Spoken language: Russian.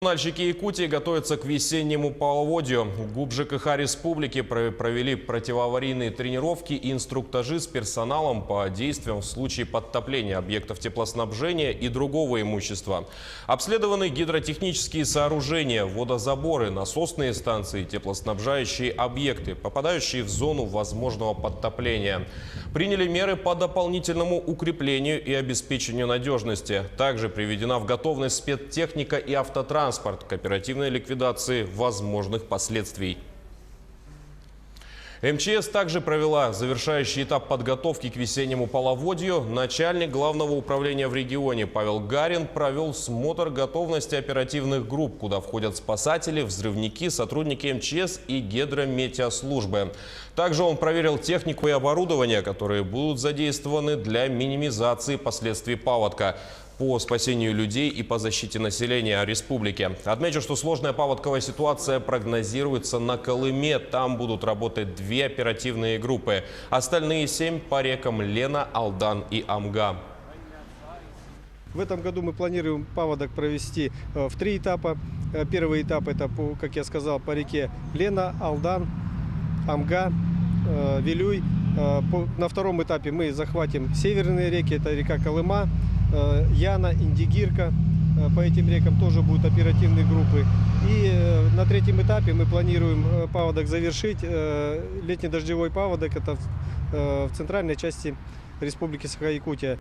Коммунальщики Якутии готовятся к весеннему половодью. ГУП ЖКХ республики провели противоаварийные тренировки и инструктажи с персоналом по действиям в случае подтопления объектов теплоснабжения и другого имущества. Обследованы гидротехнические сооружения, водозаборы, насосные станции, теплоснабжающие объекты, попадающие в зону возможного подтопления. Приняли меры по дополнительному укреплению и обеспечению надежности. Также приведена в готовность спецтехника и автотранспорт к оперативной ликвидации возможных последствий. МЧС также провела завершающий этап подготовки к весеннему половодью. Начальник главного управления в регионе Павел Гарин провел смотр готовности оперативных групп, куда входят спасатели, взрывники, сотрудники МЧС и гидрометеослужбы. Также он проверил технику и оборудование, которые будут задействованы для минимизации последствий паводка, по спасению людей и по защите населения республики. Отмечу, что сложная паводковая ситуация прогнозируется на Колыме. Там будут работать 2 оперативные группы. Остальные 7 по рекам Лена, Алдан и Амга. В этом году мы планируем паводок провести в 3 этапа. Первый этап — это, как я сказал, по реке Лена, Алдан, Амга, Вилюй. На втором этапе мы захватим северные реки. Это река Колыма, Яна, Индигирка. По этим рекам тоже будут оперативные группы. И на 3-м этапе мы планируем паводок завершить. Летний дождевой паводок — это в центральной части Республики Саха-Якутия.